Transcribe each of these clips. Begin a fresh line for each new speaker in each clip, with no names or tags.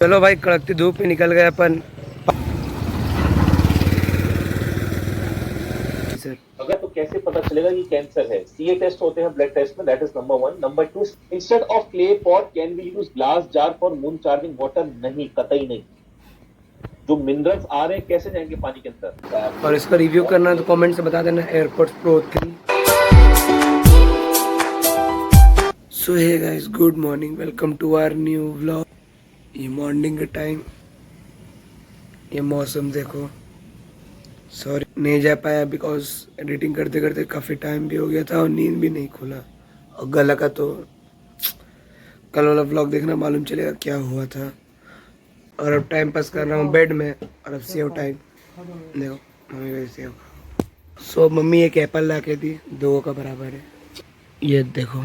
चलो भाई, कड़कती धूप में निकल गए अपन। सर,
अगर तो कैसे पता चलेगा कि कैंसर है? सीए टेस्ट होते हैं ब्लड टेस्ट में, that is number one. Number two, instead of clay pot can we use glass jar for moon charging water? नहीं, कतई नहीं। जो मिनरल्स आ रहे हैं कैसे जाएंगे पानी के अंदर?
और इसका रिव्यू करना है तो कमेंट से बता देना। Airports pro 3। So hey guys, good morning, welcome to our new vlog. ये मॉर्निंग का टाइम, ये मौसम देखो। सॉरी नहीं जा पाया बिकॉज एडिटिंग करते करते काफ़ी टाइम भी हो गया था और नींद भी नहीं खुला। और गला का तो कल वाला व्लॉग देखना, मालूम चलेगा क्या हुआ था। और अब टाइम पास कर रहा हूँ बेड में। और अब सेव टाइम देखो, मम्मी वही सेव। सो मम्मी एक एप्पल ला के दी, 2 का बराबर है। ये देखो,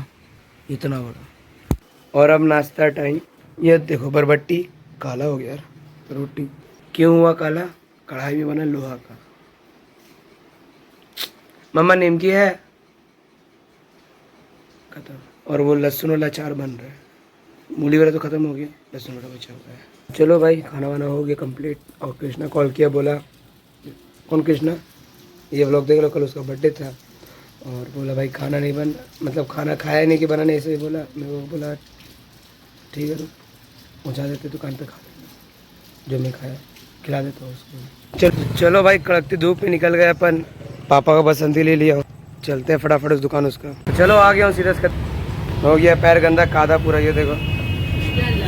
इतना बड़ा। और अब नाश्ता टाइम। ये देखो, बरबट्टी काला हो गया यार। रोटी क्यों हुआ काला? कढ़ाई में बना लोहा का। मम्मा निमकी है खत्म। और वो लहसुन वाला अचार बन रहा है। मूली वाला तो खत्म हो गया, लहसुन वाला बचा हुआ है। चलो भाई, खाना वाना हो गया कंप्लीट। और कृष्णा कॉल किया, बोला। कौन कृष्णा? ये व्लॉग देख लो, कल उसका बर्थडे था। और बोला भाई खाना नहीं बन, मतलब खाना खाया नहीं कि बना नहीं, ऐसे ही बोला। मैं वो बोला ठीक है, तो पहुँचा देते दुकान पे, खा लेना जो मैं खाया, खिला देता हूँ उसको। चलो भाई, कड़कती धूप में निकल गए अपन। पापा का बसंती ले लिया, चलते हैं फटाफट उस दुकान उसका। चलो आ गया हूँ सीधा इसका। हो गया पैर गंदा, कादा पूरा। ये देखो,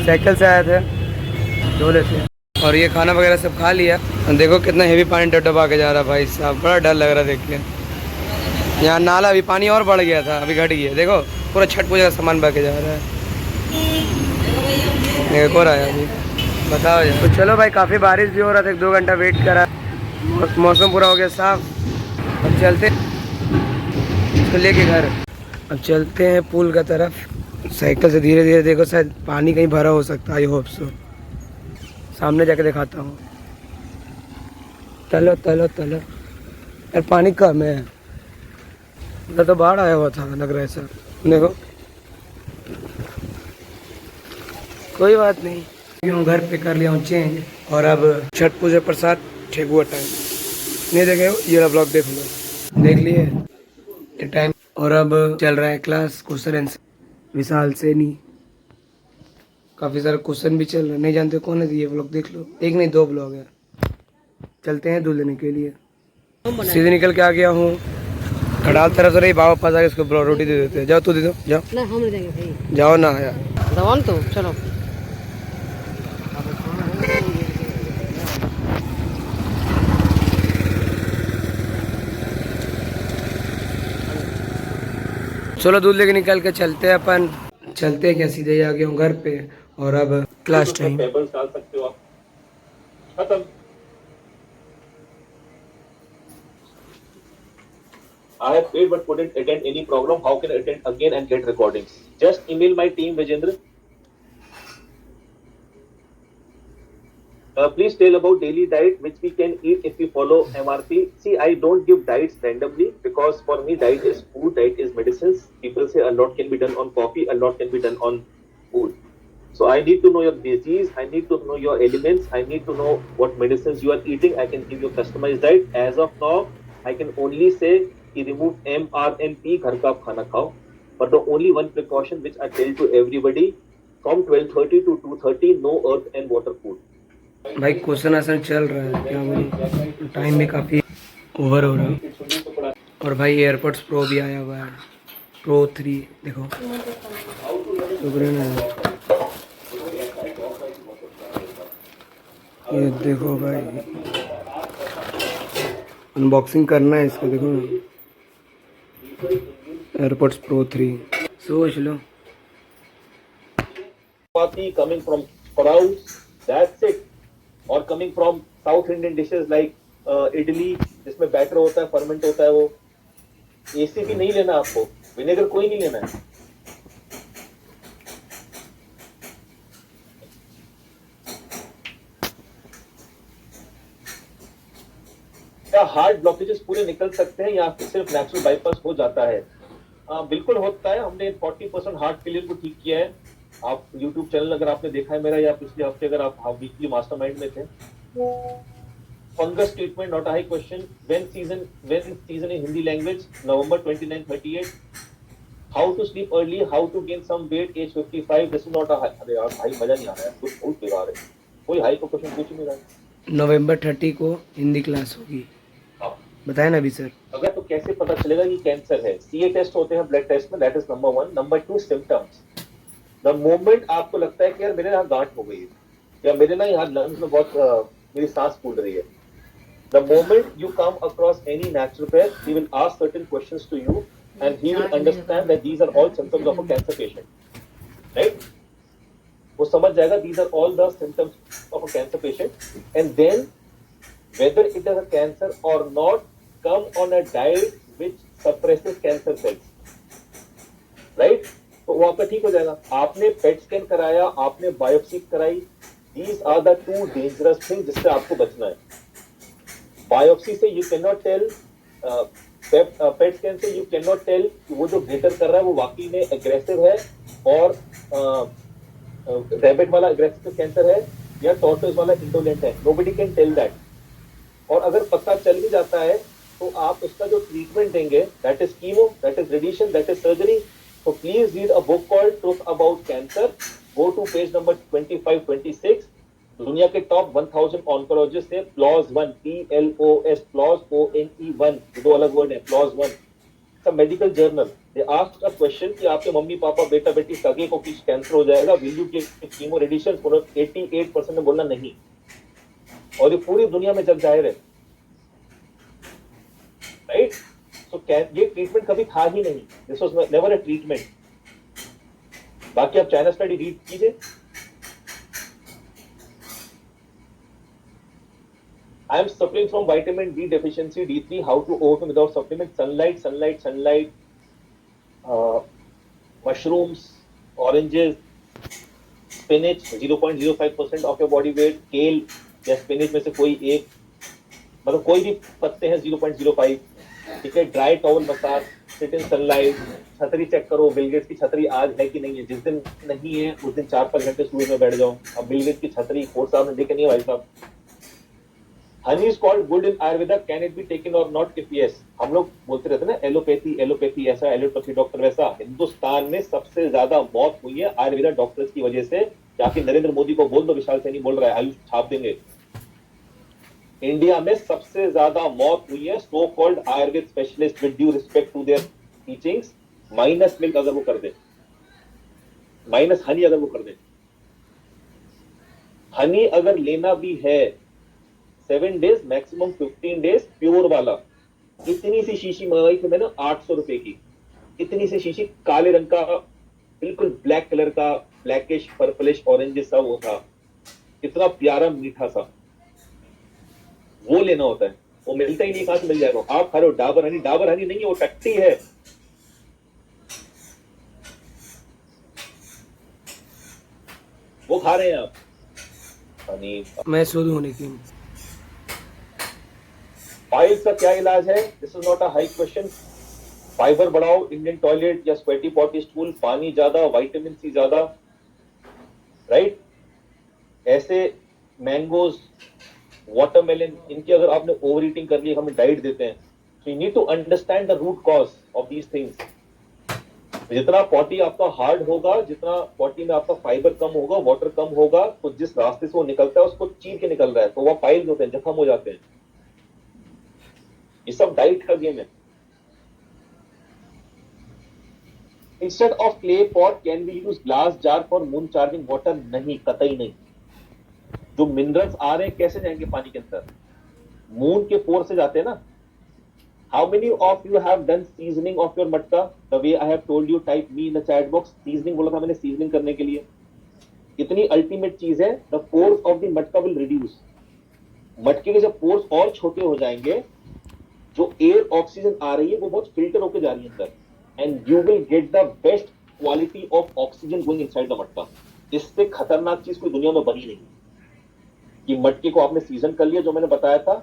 साइकिल से आए थे, धो लेते हैं। और ये खाना वगैरह सब खा लिया। देखो कितना हेवी पानी डबडबा के जा रहा है भाई साहब, बड़ा डर लग रहा है देख के। यहाँ नाला अभी पानी और बढ़ गया था, अभी घट गया। देखो पूरा छठ पूजा का सामान बह के जा रहा है। एक और आया अभी, बताओ यार। तो चलो भाई, काफ़ी बारिश भी हो रहा था, 1-2 घंटा वेट करा। मौसम पूरा हो गया साफ। अब चलते इसको लेके घर। अब चलते हैं पुल का तरफ साइकिल से धीरे धीरे। देखो शायद पानी कहीं भरा हो सकता है, आई होप सो। सामने जाके दिखाता हूँ। तलो तलो तलो यार, पानी कम है। इधर तो बाढ़ आया हुआ था लग रहा है सर। देखो, कोई बात नहीं। यूँ घर पे कर लिया हूँ चेंज। और अब छठ पूजा प्रसाद ठेकुआ टाइम नहीं देखे हो, ये वाला ब्लॉग देख लो, देख लिए ये टाइम। और अब चल रहा है क्लास क्वेश्चन आंसर, विशाल से नहीं। काफ़ी सारा क्वेश्चन भी चल रहा है, नहीं जानते कौन है, ये ब्लॉग देख लो। एक नहीं 2 ब्लॉग है। चलते हैं दूध लेने के लिए। सीधे निकल के आ गया हूँ खड़ाल तरफ से। रही बाबा पास आगे, उसको रोटी दे देते हैं। जाओ तू दे दो, जाओ।
नहीं, हम नहीं देंगे भाई।
जाओ ना यार,
दवान तो चलो।
चलो दूध लेके निकल के चलते हैं अपन। चलते हैं क्या, सीधे ही आ गया हूँ घर पे। और अब क्लास टाइम।
पेपर्स डाल सकते हो आप, खत्म। I have paid but couldn't attend any program. How can I attend again and get recordings? Just email my team, Vijendra. Please tell about daily diet which we can eat if we follow MRP. See, I don't give diets randomly because for me diet is food, diet is medicines. People say a lot can be done on coffee, a lot can be done on food. So I need to know your disease, I need to know your elements, I need to know what medicines you are eating. I can give you customized diet. As of now, I can only say कि remove MRNP, घर का आप खाना खाओ. But the only one precaution which I tell to everybody, from 12:30 to 2:30, no earth and water food.
भाई question answer चल रहा है, क्या बोलूं, टाइम भी काफ़ी ओवर हो रहा है। और भाई एयरपोर्ट्स प्रो भी आया हुआ है, प्रो 3 देखो। ये देखो भाई, अनबॉक्सिंग करना है इसका। देखो एयरपोर्ट्स प्रो 3, सोच लो।
Chapati coming from sprouts, that's it. Or coming from South Indian dishes like idli, जिसमें बैटर होता है, फर्मेंट होता है वो। एसी भी नहीं लेना आपको, विनेगर कोई नहीं लेना है। क्या हार्ट ब्लॉकेजेस पूरे निकल सकते हैं या फिर सिर्फ नेचुरल बाईपास हो जाता है? बिल्कुल होता है। हमने 40% हार्ट फेलियर को ठीक किया है। आप YouTube चैनल अगर आपने देखा है मेरा, या पिछले हफ्ते अगर आप वीकली मास्टरमाइंड में थे, fungus treatment not a high question, when season in Hindi language November 29-38, how to sleep early, how to gain some weight age 55, this is not a high. अरे यार भाई मजा नहीं आ रहा है, कुछ बहुत बेकार है, कोई हाई को क्वेश्चन पूछ ही नहीं रहा है।
नवंबर 30 को हिंदी क्लास होगी,
हाँ,
बताया ना अभी सर।
अगर तो कैसे पता चलेगा कि कैंसर है? सीए टेस्ट होते हैं ब्लड टेस्ट में, that is number 1। Number 2 symptoms. The moment आपको लगता है कि यार मेरे यहाँ गांठ हो गई है, या मेरे ना यहाँ लंग्स में बहुत मेरी सांस फूल रही है, the moment you come across any naturopath, he will ask certain questions to you and he will understand that these are all symptoms of a cancer patient, right? वो समझ जाएगा these are all the symptoms of a cancer patient, and then whether it is a cancer or not, come on a diet which suppresses cancer cells, right? तो वो आपका ठीक हो जाएगा। आपने पेट स्कैन कराया, आपने बायोप्सी कराई, these are the two dangerous things जिससे आपको बचना है। बायोप्सी से you can not tell, PET scan से यू कैन नॉट टेल कि वो जो ग्लिटर कर रहा है वो वाकई में एग्रेसिव है और रैबिट वाला एग्रेसिव कैंसर है या टॉर्टोइज वाला इंडोलेंट है। Nobody can tell that. और अगर पता चल भी जाता है तो आप उसका जो ट्रीटमेंट देंगे, that is chemo, that is radiation, that is surgery. तो please read a book called truth about cancer, go to page number 25-26। दुनिया के टॉप 1000 ऑन्कोलॉजिस्ट से प्लॉज 1, PLOS, प्लॉज ONE1, दो अलग वर्ड है, प्लॉज 1, medical journal. They asked a question कि आपके मम्मी पापा बेटा बेटी सगे को किस कैंसर हो जाएगा, will you give chemo radiation? 88% ने बोलना नहीं, और ये पूरी दुनिया में जग जाहिर है, राइट? सो ये ट्रीटमेंट कभी था ही नहीं, this was never a treatment. बाकी आप चाइना स्टडी रीड कीजिए। I am suffering from vitamin D deficiency, D3. How to overcome without supplement? Sunlight, mushrooms, oranges, spinach, 0.05% of your body weight, kale या spinach में से कोई एक, मतलब कोई भी पत्ते हैं 0.05, ठीक है। Dry towel massage, sit in sunlight, छतरी चेक करो, बिल गेट्स की छतरी आज है कि नहीं है। जिस दिन नहीं है उस दिन 4-5 घंटे सूर्य में बैठ जाओ। अब बिल गेट्स की छतरी कोर्ट साहब ने देखे नहीं है भाई साहब। Honey is called good in Ayurveda, can it be taken और नॉट? If yes. हम लोग बोलते रहते ना एलोपैथी ऐसा, एलोपैथी डॉक्टर वैसा। हिंदुस्तान में सबसे ज्यादा मौत हुई है आयुर्वेदा डॉक्टर्स की वजह से। जाके नरेंद्र मोदी को बोल दो, विशाल सैनी बोल रहा है, आयुष छाप देंगे। इंडिया में सबसे ज्यादा मौत हुई है so called Ayurveda specialist, with due respect to their teachings, minus milk अगर वो कर दे, माइनस हनी अगर वो कर दे। हनी अगर लेना भी है 7 डेज मैक्सिमम 15 डेज, प्योर वाला। इतनी सी शीशी मंगाई थी मैंने 800 रुपए की, इतनी सी शीशी, काले रंग का, बिल्कुल ब्लैक कलर का, ब्लैकिश पर्पलिश ऑरेंज सा वो था, इतना प्यारा मीठा सा। वो लेना होता है, वो मिलता ही नहीं, कहां से मिल जाएगा? आप खा रहे हो डाबर हनी, डाबर हनी नहीं है वो, टट्टी है। वो खा रहे हैं आप हनी।
मैं शुरू होने की।
पाइल्स का क्या इलाज है? This is not a high question. Fibre बढ़ाओ, इंडियन टॉयलेट या स्वेटी पॉटी स्टूल, पानी ज्यादा, विटामिन सी ज्यादा, राइट? ऐसे मैंगोज, वाटरमेलन, इनकी अगर आपने ओवर ईटिंग कर ली, हमें डाइट देते हैं, so you need to understand the root cause of these things. जितना पॉटी आपका हार्ड होगा, जितना पॉटी में आपका फाइबर कम होगा, वाटर कम होगा, तो जिस रास्ते से वो निकलता है उसको चीर के निकल रहा है, तो वह पाइल्स होते हैं, जख्म हो जाते हैं। ये सब डाइट का गेम है। Instead of clay pot can we use glass jar for moon charging water? नहीं, कतई नहीं। जो मिनरल्स आ रहे हैं कैसे जाएंगे पानी के अंदर? मून के पोर से जाते हैं ना। How many of you have done seasoning of your matka the way I have told you? Type me in the chat box. Seasoning बोला था मैंने, सीजनिंग करने के लिए इतनी अल्टीमेट चीज है। द पोर्स ऑफ द मटका विल रिड्यूस। मटके के जब पोर्स और छोटे हो जाएंगे, जो एयर ऑक्सीजन आ रही है वो बहुत फिल्टर होकर जा रही है अंदर, and you will get the best quality of oxygen going inside the मटका। इससे खतरनाक चीज कोई दुनिया में बनी नहीं कि मटके को आपने सीजन कर लिया, जो मैंने बताया था,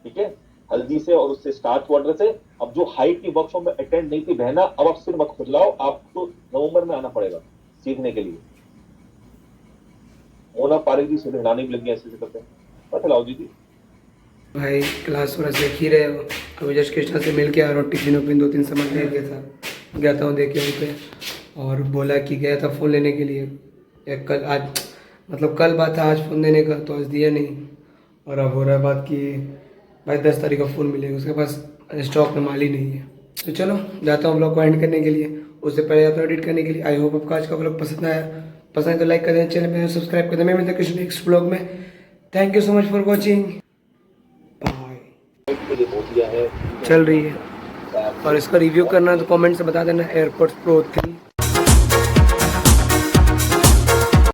ठीक है, हल्दी से और उससे स्टार्च वाटर से। अब जो हाइट की वर्कशॉप में अटेंड नहीं थी बहना, अब आप सिर मत खुजलाओ, आपको नवंबर में आना पड़ेगा सीखने के लिए। मोना पारेगी से हिलाने भी लग गया ऐसे करते हैं। पता लाओ दीदी।
भाई क्लास थोड़ा सीख ही रहे हो। अभी जस्ट कृष्णा से मिल के आ रहा हूँ। टिफिन उफिन 2-3 सामान ले गया था, गया था देखे उन पे, और बोला कि गया था फ़ोन लेने के लिए। एक कल आज मतलब कल बात था आज फ़ोन देने का, तो आज दिया नहीं। और अब हो रहा है बात कि भाई 10 तारीख का फ़ोन मिलेगा, उसके पास स्टॉक में माल ही नहीं है। तो चलो जाता हूँ ब्लॉग को एंड करने के लिए, उससे पहले जाता हूँ एडिट करने के लिए। आई होप आपको आज का ब्लॉग पसंद आया। पसंद है तो लाइक कर दें, चैनल पर सब्सक्राइब कर दें। मैं मिलता हूँ किसी नेक्स्ट ब्लॉग में। Thank you so much for watching. Bye.
के लिए बोल दिया है।
चल रही है, और इसका रिव्यू करना है तो कमेंट से बता देना। Airports pro 3